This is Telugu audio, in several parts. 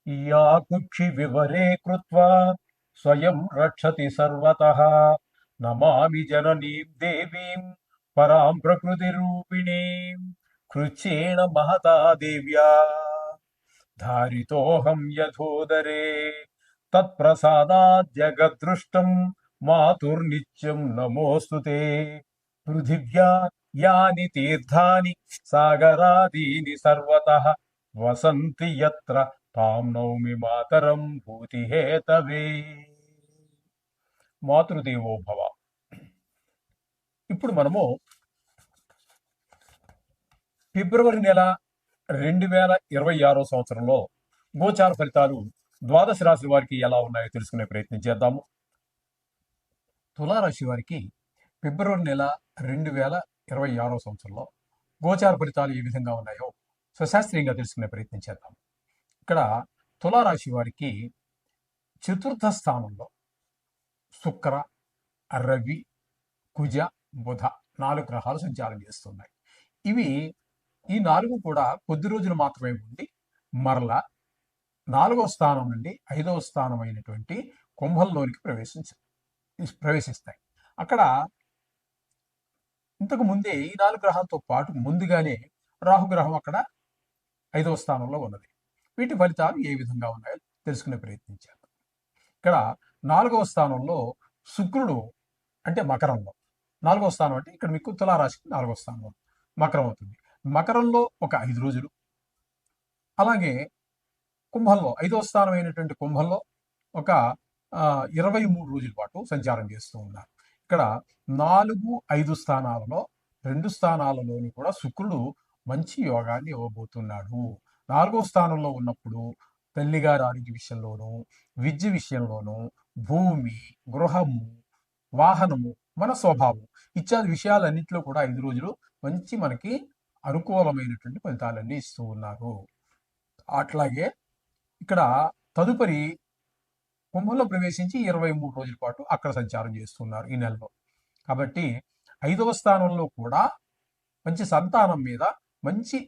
या कुक्षि विवरे कृत्वा स्वयं रक्षति सर्वतः नमामि जननीं देवीं परां प्रकृतिरूपिणीं कृच्छ्रेण महता देव्या धारितोऽहं यथोदरे तत्प्रसादात् जगद्दृष्टं मातुर्नित्यं नमोऽस्तु ते पृथिव्या यानि तीर्थानि सागरादीनि सर्वतः वसन्ति यत्र तां नौमि मातరం భూతిహేతవే. మాతృదేవో భవ. ఇప్పుడు మనము ఫిబ్రవరి నెల 2026 సంవత్సరంలో గోచార ఫలితాలు ద్వాదశ రాశి వారికి ఎలా ఉన్నాయో తెలుసుకునే ప్రయత్నం చేద్దాము. తులారాశి వారికి ఫిబ్రవరి నెల 2026 సంవత్సరంలో గోచార ఫలితాలు ఏ విధంగా ఉన్నాయో సశాస్త్రీయంగా తెలుసుకునే ప్రయత్నం చేద్దాం. ఇక్కడ తులారాశి వారికి చతుర్థ స్థానంలో శుక్ర, రవి, కుజ, బుధ 4 గ్రహాలు సంచారం చేస్తున్నాయి. ఈ 4 కూడా కొద్ది రోజులు మాత్రమే ఉండి మరలా 4వ స్థానం నుండి 5వ స్థానం అయినటువంటి కుంభంలోనికి ప్రవేశిస్తాయి. అక్కడ ఇంతకు ముందే ఈ 4 గ్రహాలతో పాటు ముందుగానే రాహుగ్రహం అక్కడ 5వ స్థానంలో ఉన్నది. వీటి ఫలితాలు ఏ విధంగా ఉన్నాయో తెలుసుకునే ప్రయత్నించారు. ఇక్కడ 4వ స్థానంలో శుక్రుడు అంటే మకరంలో, 4వ స్థానం అంటే ఇక్కడ మీకు తులారాశికి 4వ స్థానం మకరం అవుతుంది. మకరంలో ఒక 5 రోజులు, అలాగే కుంభంలో 5వ స్థానం అయినటువంటి కుంభంలో ఒక 23 రోజుల పాటు సంచారం చేస్తూ ఉన్నారు. ఇక్కడ 4, 5 స్థానాలలో 2 స్థానాలలోని కూడా శుక్రుడు మంచి యోగాన్ని ఇవ్వబోతున్నాడు. 4వ స్థానంలో ఉన్నప్పుడు తల్లిగారి ఆరోగ్య విషయంలోనూ, విద్య విషయంలోనూ, భూమి, గృహము, వాహనము, మన స్వభావం ఇత్యాది విషయాలన్నింటిలో కూడా 5 రోజులు మంచి మనకి అనుకూలమైనటువంటి ఫలితాలన్నీ ఇస్తూ ఉన్నారు. అట్లాగే ఇక్కడ తదుపరి కుంభంలో ప్రవేశించి 23 రోజుల పాటు అక్కడ సంచారం చేస్తున్నారు ఈ నెలలో. కాబట్టి 5వ స్థానంలో కూడా మంచి సంతానం మీద మంచి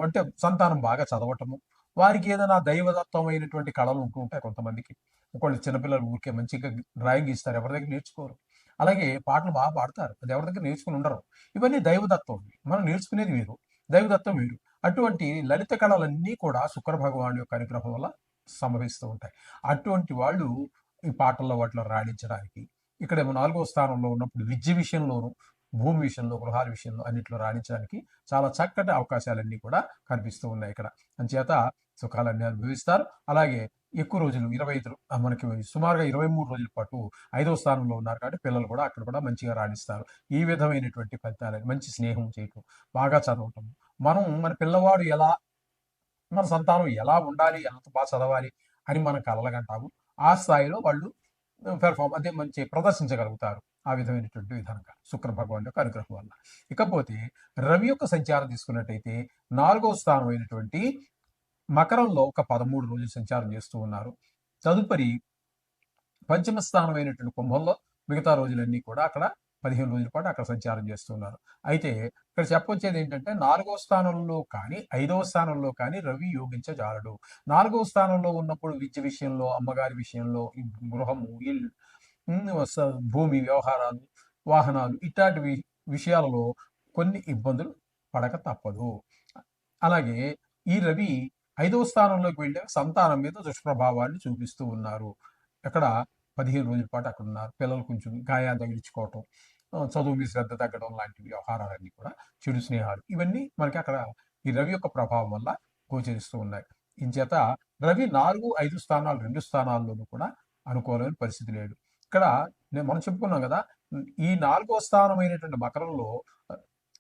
అంటే సంతానం బాగా చదవటము, వారికి ఏదైనా దైవదత్తమైనటువంటి కళలు ఉంటూ ఉంటాయి కొంతమందికి. ఒకళ్ళు చిన్నపిల్లలు ఊరికే మంచిగా డ్రాయింగ్ ఇస్తారు, ఎవరి దగ్గర నేర్చుకోరు. అలాగే పాటలు బాగా పాడతారు, అది ఎవరి దగ్గర నేర్చుకుని ఉండరు. ఇవన్నీ దైవదత్తం. మనం నేర్చుకునేది వేరు, దైవదత్తం వేరు. అటువంటి లలిత కళలన్నీ కూడా శుక్ర భగవాను యొక్క అనుగ్రహం వల్ల సంభవిస్తూ ఉంటాయి. అటువంటి వాళ్ళు ఈ పాటల్లో వాటిలో రాణించడానికి, ఇక్కడేమో 4వ స్థానంలో ఉన్నప్పుడు విద్య విషయంలోనూ, భూమి విషయంలో, గృహాల విషయంలో అన్నింటిలో రాణించడానికి చాలా చక్కటి అవకాశాలన్నీ కూడా కనిపిస్తూ ఉన్నాయి ఇక్కడ. అంచేత సుఖాలన్నీ అనుభవిస్తారు. అలాగే ఎక్కువ రోజులు 25 మనకి సుమారుగా 23 రోజుల పాటు 5వ స్థానంలో ఉన్నారు కాబట్టి పిల్లలు కూడా అక్కడ కూడా మంచిగా రాణిస్తారు. ఈ విధమైనటువంటి ఫలితాలు, మంచి స్నేహం చేయటం, బాగా చదవటం, మన పిల్లవాడు ఎలా, మన సంతానం ఎలా ఉండాలి, ఎంత బాగా చదవాలి అని మనం కలలుగంటాము. ఆ స్థాయిలో వాళ్ళు అదే మంచి ప్రదర్శించగలుగుతారు. ఆ విధమైనటువంటి విధానంగా శుక్ర భగవాన్ యొక్క అనుగ్రహం వల్ల. ఇకపోతే రవి యొక్క సంచారం తీసుకున్నట్టయితే 4వ స్థానం అయినటువంటి మకరంలో ఒక 13 రోజులు సంచారం చేస్తూ ఉన్నారు. తదుపరి పంచమ స్థానం అయినటువంటి కుంభంలో మిగతా రోజులన్నీ కూడా అక్కడ 15 రోజుల పాటు అక్కడ సంచారం చేస్తున్నారు. అయితే ఇక్కడ చెప్పొచ్చేది ఏంటంటే 4వ స్థానంలో కానీ 5వ స్థానంలో కానీ రవి యోగించజాలడు. 4వ స్థానంలో ఉన్నప్పుడు విద్య విషయంలో, అమ్మగారి విషయంలో, గృహము, ఇల్లు, భూమి వ్యవహారాలు, వాహనాలు ఇట్లాంటి విషయాలలో కొన్ని ఇబ్బందులు పడక తప్పదు. అలాగే ఈ రవి 5వ స్థానంలోకి వెళ్ళే సంతానం మీద దుష్ప్రభావాన్ని చూపిస్తూ ఉన్నారు. అక్కడ 15 రోజుల పాటు అక్కడ ఉన్నారు. పిల్లలు కొంచెం గాయాలు తగిలించుకోవటం, చదువు మీద శ్రద్ధ తగ్గడం లాంటి వ్యవహారాలన్నీ కూడా, చెడు స్నేహాలు, ఇవన్నీ మనకి అక్కడ ఈ రవి యొక్క ప్రభావం వల్ల గోచరిస్తూ ఉన్నాయి. ఇంచేత రవి 4, 5 స్థానాలు 2 స్థానాల్లోనూ కూడా అనుకూలమైన పరిస్థితి లేదు. ఇక్కడ మనం చెప్పుకున్నాం కదా, ఈ 4వ స్థానమైనటువంటి మకరంలో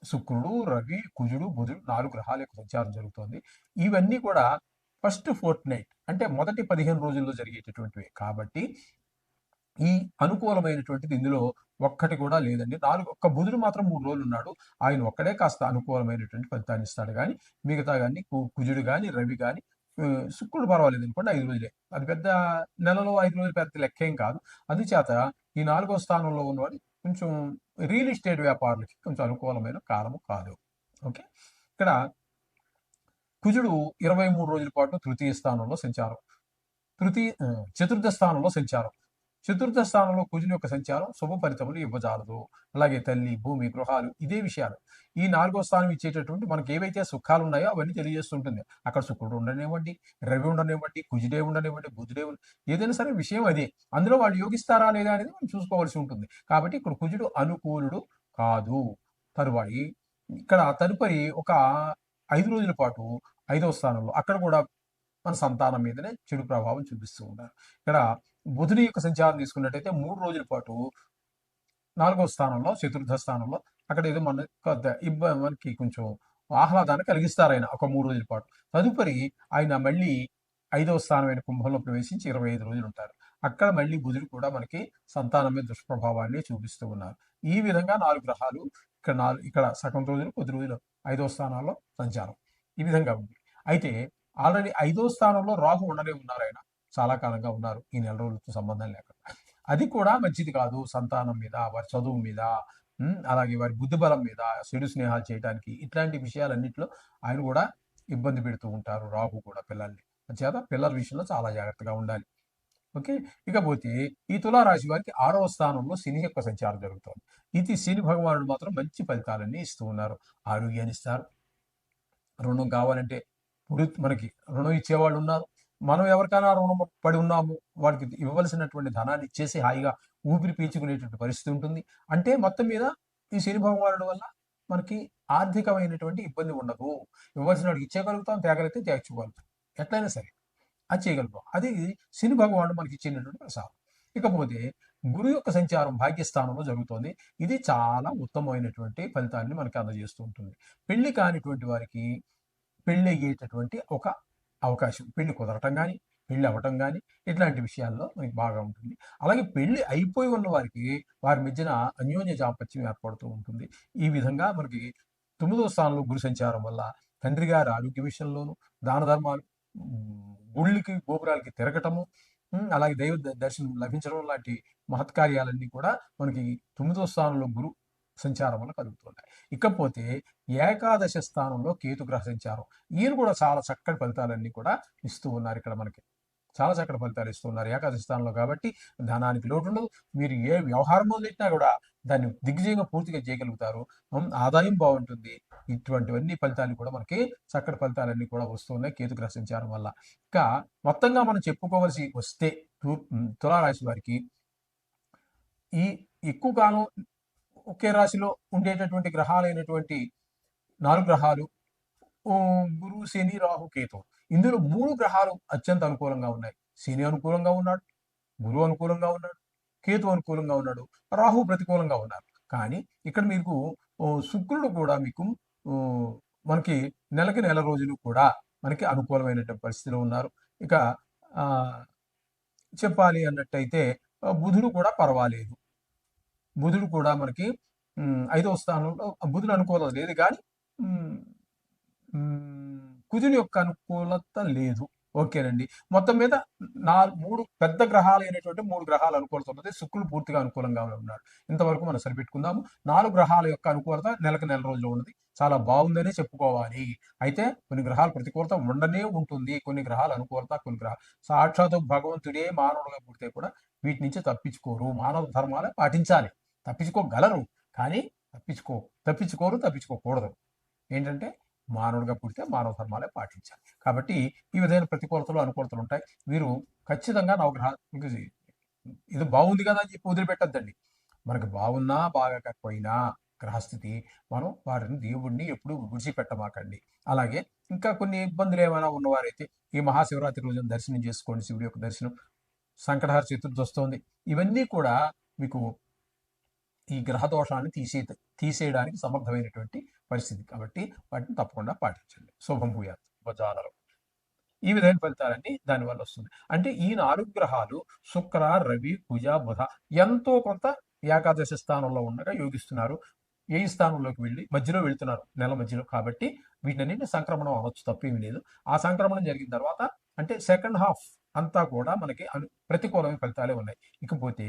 శుక్రుడు, రవి, కుజుడు, బుధుడు 4 గ్రహాల యొక్క సంచారం జరుగుతోంది. ఇవన్నీ కూడా ఫస్ట్ ఫోర్త్ నైట్ అంటే మొదటి 15 రోజుల్లో జరిగేటటువంటివి కాబట్టి ఈ అనుకూలమైనటువంటిది ఇందులో ఒక్కటి కూడా లేదండి. ఒక్క బుధుడు మాత్రం 3 రోజులు ఉన్నాడు. ఆయన ఒక్కడే కాస్త అనుకూలమైనటువంటి ఫలితాన్ని ఇస్తాడు కానీ మిగతా కానీ కుజుడు కానీ, రవి కానీ, శుక్రుడు పర్వాలేదు అనుకోండి 5 రోజులే. అది పెద్ద నెలలో 5 రోజులు పెద్ద లెక్కేం కాదు. అందుచేత ఈ 4వ స్థానంలో ఉన్నవాడు కొంచెం రియల్ ఎస్టేట్ వ్యాపారులకి కొంచెం అనుకూలమైన కాలము కాదు. ఓకే. ఇక్కడ కుజుడు 23 రోజుల పాటు తృతీయ స్థానంలో సంచారం, చతుర్థ స్థానంలో సంచారం. చతుర్థ స్థానంలో కుజుని యొక్క సంచారం శుభ ఫలితములు ఇవ్వజాలదు. అలాగే తల్లి, భూమి, గృహాలు ఇదే విషయాలు. ఈ 4వ స్థానం ఇచ్చేటటువంటి మనకి ఏవైతే సుఖాలు ఉన్నాయో అవన్నీ తెలియజేస్తుంటుంది. అక్కడ శుక్రుడు ఉండనివ్వండి, రవి ఉండనివ్వండి, కుజుడే ఉండనివ్వండి, బుధుడే ఏదైనా సరే విషయం అదే. అందులో వాళ్ళు యోగిస్తారా లేదా అనేది మనం చూసుకోవాల్సి ఉంటుంది. కాబట్టి ఇక్కడ కుజుడు అనుకూలుడు కాదు. తరువాయి ఇక్కడ తదుపరి ఒక 5 రోజుల పాటు 5వ స్థానంలో అక్కడ కూడా మన సంతానం మీదనే చెడు ప్రభావం చూపిస్తూ ఉంటారు. ఇక్కడ బుధుని యొక్క సంచారం తీసుకున్నట్టయితే 3 రోజుల పాటు 4వ స్థానంలో, చతుర్థ స్థానంలో అక్కడ ఏదో మనకి కొంచెం ఆహ్లాదాన్ని కలిగిస్తారు ఆయన ఒక 3 రోజుల పాటు. తదుపరి ఆయన మళ్ళీ 5వ స్థానమైన కుంభంలో ప్రవేశించి 25 రోజులు ఉంటారు. అక్కడ మళ్ళీ బుధుడు కూడా మనకి సంతానం మీద దుష్ప్రభావాన్ని చూపిస్తూ ఉన్నారు. ఈ విధంగా 4 గ్రహాలు ఇక్కడ సగం రోజులు, కొద్ది రోజులు 5వ స్థానాల్లో సంచారం ఈ విధంగా ఉంది. అయితే ఆల్రెడీ 5వ స్థానంలో రాహు ఉండనే ఉన్నారు. ఆయన చాలా కాలంగా ఉన్నారు, ఈ నెల రోజులతో సంబంధం లేకుండా. అది కూడా మంచిది కాదు సంతానం మీద, వారి చదువు మీద, అలాగే వారి బుద్ధి బలం మీద, చెడు స్నేహాలు చేయడానికి ఇట్లాంటి విషయాలన్నింటిలో ఆయన కూడా ఇబ్బంది పెడుతూ ఉంటారు. రాహు కూడా పిల్లల్ని చేత పిల్లల విషయంలో చాలా జాగ్రత్తగా ఉండాలి. ఓకే. ఇకపోతే ఈ తులారాశి వారికి 6వ స్థానంలో శని యొక్క సంచారం జరుగుతుంది. ఇది శని భగవానుడు మాత్రం మంచి ఫలితాలన్నీ ఇస్తూ ఉన్నారు. ఆరోగ్యాన్ని ఇస్తారు. రుణం కావాలంటే మనకి రుణం ఇచ్చేవాళ్ళు ఉన్నారు. మనం ఎవరికైనా రుణం పడి ఉన్నాము, వాడికి ఇవ్వవలసినటువంటి ధనాన్ని ఇచ్చేసి హాయిగా ఊపిరి పీల్చుకునేటువంటి పరిస్థితి ఉంటుంది. అంటే మొత్తం మీద ఈ శని భగవానుడి వల్ల మనకి ఆర్థికమైనటువంటి ఇబ్బంది ఉండదు. ఇవ్వాల్సిన వాడికి ఇచ్చేయగలుగుతాం, తేగలిగితే తేగలుగుతాం, ఎట్లయినా సరే అది చేయగలుగుతాం. అది శని భగవానుడు మనకి ఇచ్చినటువంటి ప్రసాదం. ఇకపోతే గురు యొక్క సంచారం భాగ్యస్థానంలో జరుగుతోంది. ఇది చాలా ఉత్తమమైనటువంటి ఫలితాన్ని మనకి అందజేస్తూ ఉంటుంది. పెళ్లి కానిటువంటి వారికి పెళ్లి అయ్యేటటువంటి ఒక అవకాశం, పెళ్లి కుదరటం కానీ, పెళ్లి అవ్వటం కానీ ఇట్లాంటి విషయాల్లో మనకి బాగా ఉంటుంది. అలాగే పెళ్లి అయిపోయి ఉన్న వారికి వారి మధ్యన అన్యోన్య దాంపత్యం ఏర్పడుతూ ఉంటుంది. ఈ విధంగా మనకి 9వ స్థానంలో గురు సంచారం వల్ల తండ్రి గారి ఆరోగ్య విషయంలోనూ, దాన ధర్మాలు, గుళ్ళకి గోపురాలకి తిరగటము, అలాగే దైవ దర్శనం లభించడం లాంటి మహత్కార్యాలన్నీ కూడా మనకి 9వ స్థానంలో గురు సంచారం వల్ల కలుగుతున్నాయి. ఇకపోతే ఏకాదశ స్థానంలో కేతుగ్రహ సంచారం, ఈయన కూడా చాలా చక్కటి ఫలితాలన్నీ కూడా ఇస్తూ ఉన్నారు. ఇక్కడ మనకి చాలా చక్కటి ఫలితాలు ఇస్తూ ఉన్నారు ఏకాదశ స్థానంలో. కాబట్టి ధనానికి లోటు ఉండదు. మీరు ఏ వ్యవహారం మొదలెట్టినా కూడా దాన్ని దిగ్విజయంగా పూర్తిగా చేయగలుగుతారు. ఆదాయం బాగుంటుంది. ఇటువంటివన్నీ ఫలితాలు కూడా మనకి చక్కటి ఫలితాలన్నీ కూడా వస్తూ ఉన్నాయి కేతుగ్రహ సంచారం వల్ల. ఇంకా మొత్తంగా మనం చెప్పుకోవలసి వస్తే తులారాశి వారికి ఈ ఎక్కువ కాలం ఒకే రాశిలో ఉండేటటువంటి గ్రహాలైనటువంటి 4 గ్రహాలు గురువు, శని, రాహు, కేతు, ఇందులో 3 గ్రహాలు అత్యంత అనుకూలంగా ఉన్నాయి. శని అనుకూలంగా ఉన్నాడు, గురువు అనుకూలంగా ఉన్నాడు, కేతు అనుకూలంగా ఉన్నాడు, రాహు ప్రతికూలంగా ఉన్నారు. కానీ ఇక్కడ మీకు శుక్రుడు కూడా మీకు మనకి నెలకి నెల రోజులు కూడా మనకి అనుకూలమైనటువంటి పరిస్థితిలో ఉన్నారు. ఇక చెప్పాలి అన్నట్టయితే బుధుడు కూడా పర్వాలేదు. బుధుడు కూడా మనకి 5వ స్థానంలో బుధుడు అనుకూలత లేదు, కానీ కుజుని యొక్క అనుకూలత లేదు. ఓకేనండి. మొత్తం మీద 3 పెద్ద గ్రహాలు అయినటువంటి 3 గ్రహాల అనుకూలత ఉన్నది. శుక్రుడు పూర్తిగా అనుకూలంగా ఉన్నాడు. ఇంతవరకు మనం సరిపెట్టుకుందాము. 4 గ్రహాల యొక్క అనుకూలత నెలకు నెల రోజులు ఉన్నది. చాలా బాగుందనే చెప్పుకోవాలి. అయితే కొన్ని గ్రహాల ప్రతికూలత ఉండనే ఉంటుంది. కొన్ని గ్రహాల అనుకూలత, కొన్ని గ్రహాలు సాక్షాత్ భగవంతుడే మానవుడుగా పుడితే కూడా వీటి నుంచి తప్పించుకోరు. మానవ ధర్మాలే పాటించాలి. తప్పించుకోగలరు, కానీ తప్పించుకోకూడదు. ఏంటంటే మానవుడిగా పుడితే మానవ ధర్మాలే పాటించాలి. కాబట్టి ఈ విధమైన ప్రతికూలతలు, అనుకూలతలు ఉంటాయి. వీరు ఖచ్చితంగా నవగ్రహాలకి ఇది బాగుంది కదా అని చెప్పి వదిలిపెట్టద్దండి. మనకి బాగున్నా బాగకపోయినా గ్రహస్థితి మనం వారిని, దేవుడిని ఎప్పుడు విడిచిపెట్టమాకండి. అలాగే ఇంకా కొన్ని ఇబ్బందులు ఏమైనా ఉన్నవారైతే ఈ మహాశివరాత్రి రోజున దర్శనం చేసుకోండి. శివుడి యొక్క దర్శనం, సంకటహర చతుర్థి వస్తోంది. ఇవన్నీ కూడా మీకు ఈ గ్రహ దోషాన్ని తీసేయడానికి సమర్థమైనటువంటి పరిస్థితి. కాబట్టి వాటిని తప్పకుండా పాటించండి. శుభం భూయాత్. ఉపజాలరం. ఈ విధమైన ఫలితాలన్నీ దానివల్ల వస్తుంది. అంటే ఈ 4 గ్రహాలు శుక్ర, రవి, కుజ, బుధ ఎంతో కొంత ఏకాదశి స్థానంలో ఉండగా యోగిస్తున్నారు. ఏ స్థానంలోకి వెళ్ళి మధ్యలో వెళ్తున్నారు, నెల మధ్యలో. కాబట్టి వీటిని సంక్రమణం అవ్వచ్చు, తప్పేమీ లేదు. ఆ సంక్రమణం జరిగిన తర్వాత అంటే సెకండ్ హాఫ్ అంతా కూడా మనకి ప్రతికూలమైన ఫలితాలే ఉన్నాయి. ఇకపోతే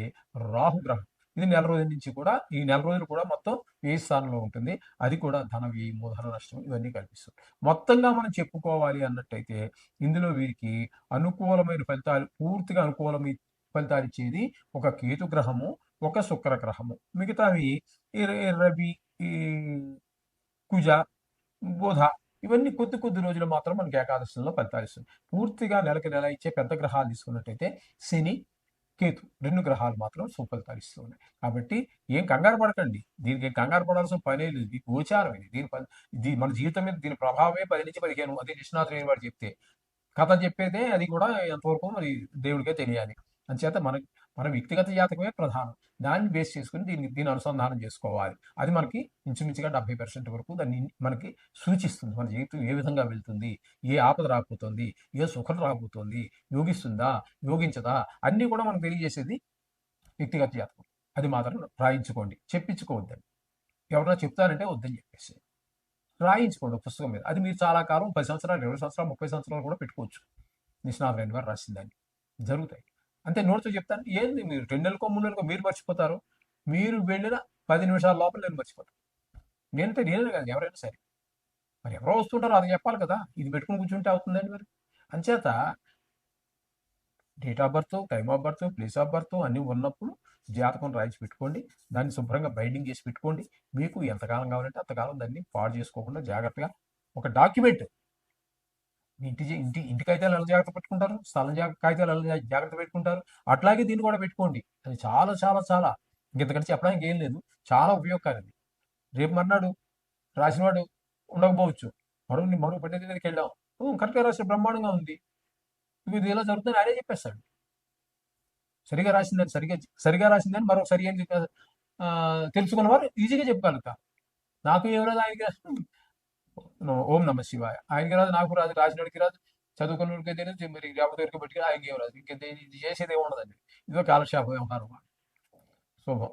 రాహుగ్రహం ఇది నెల రోజుల నుంచి కూడా ఈ నెల రోజులు కూడా మొత్తం వ్యయ స్థానంలో ఉంటుంది. అది కూడా ధన వ్యయము, ధన నష్టం ఇవన్నీ కల్పిస్తుంది. మొత్తంగా మనం చెప్పుకోవాలి అన్నట్టయితే ఇందులో వీరికి అనుకూలమైన ఫలితాలు, పూర్తిగా అనుకూలమైన ఫలితాలు ఇచ్చేది ఒక కేతు గ్రహము, ఒక శుక్ర గ్రహము. మిగతావి రవి, ఈ కుజ, బుధ ఇవన్నీ కొద్ది కొద్ది రోజులు మాత్రం మనకి ఏకాదశంలో ఫలితాలు ఇస్తుంది. పూర్తిగా నెలకి నెల ఇచ్చే పెద్ద గ్రహాలు తీసుకున్నట్టయితే శని, కేతు 2 గ్రహాలు మాత్రం సుఫలితాలు ఇస్తూ ఉన్నాయి. కాబట్టి ఏం కంగారు పడకండి. దీనికి ఏం కంగారు పడాల్సిన పనే లేదు. ఇది గోచారం ఇది. ఇది మన జీవితం మీద దీని ప్రభావమే 10-15 అదే నిష్ణాతులు అయిన వాడు చెప్తే. కథ చెప్పేదే అది కూడా ఎంతవరకు మరి దేవుడికే తెలియాలి. అంచేత మన వ్యక్తిగత జాతకమే ప్రధానం. దాన్ని బేస్ చేసుకొని దీన్ని అనుసంధానం చేసుకోవాలి. అది మనకి ఇంచుమించుగా 70% వరకు దాన్ని మనకి సూచిస్తుంది. మన జీవితం ఏ విధంగా వెళ్తుంది, ఏ ఆపద రాబోతోంది, ఏ సుఖం రాబోతోంది, యోగిస్తుందా, యోగించదా అన్నీ కూడా మనకు తెలియజేసేది వ్యక్తిగత జాతకం. అది మాత్రం రాయించుకోండి, చెప్పించుకోవద్దండి. ఎవరైనా చెప్తారంటే వద్దని చెప్పేసి రాయించుకోండి ఒక పుస్తకం మీద. అది మీరు చాలా కాలం 10 సంవత్సరాలు, 20 సంవత్సరాలు, 30 సంవత్సరాలు కూడా పెట్టుకోవచ్చు. నిష్ణాతులైన వారు రాసిన దాన్ని జరుగుతాయి. అంతే నోటితో చెప్తాను ఏంది మీరు 2 నెలలకో 3 నెలలకో మీరు మర్చిపోతారు. మీరు వెళ్ళిన 10 నిమిషాల లోపల నేను మర్చిపోతాను. నేనే కాదు ఎవరైనా సరే. మరి ఎవరో వస్తుంటారో అది చెప్పాలి కదా. ఇది పెట్టుకుని కూర్చుంటే అవుతుందండి మరి. అంచేత date of birth, time of birth, place of birth అన్నీ ఉన్నప్పుడు జాతకం రాయించి పెట్టుకోండి. దాన్ని శుభ్రంగా బైండింగ్ చేసి పెట్టుకోండి. మీకు ఎంతకాలం కావాలంటే అంతకాలం దాన్ని పాడు చేసుకోకుండా జాగ్రత్తగా ఒక డాక్యుమెంట్ ఇంటి కాగితాలు ఎలా జాగ్రత్త పెట్టుకుంటారు, స్థలం కాగితాలు ఎలా జాగ్రత్త పెట్టుకుంటారు, అట్లాగే దీన్ని కూడా పెట్టుకోండి. అది చాలా చాలా చాలా ఇంతకంటే చెప్పడానికి ఏం లేదు. చాలా ఉపయోగకారి. రేపు మర్నాడు రాసినవాడు ఉండకపోవచ్చు. మరో పండితుడి దగ్గరికి వెళ్ళాం, కరెక్ట్గా రాసిన బ్రహ్మాండంగా ఉంది, ఇది ఇలా జరుగుతుందని ఆయనే చెప్పేస్తాడు. సరిగా రాసిందని మరో సరి అని తెలుసుకున్నవారు ఈజీగా చెప్పగలుగుతారు. నాకు ఏం రాదు, ఆయనకి ఓం నమ శివాయ. ఆయనకి రాదు, నాకు రాదు, రాసినోడికి రాదు, చదువుకున్నోడికి తెలియదు, మరి ఎవరికి బట్టి ఆయనకి ఏం రాదు. ఇంకేం చేసేది ఏమి ఉండదండి. ఇదో కాలక్షేప వ్యవహారం. శుభం.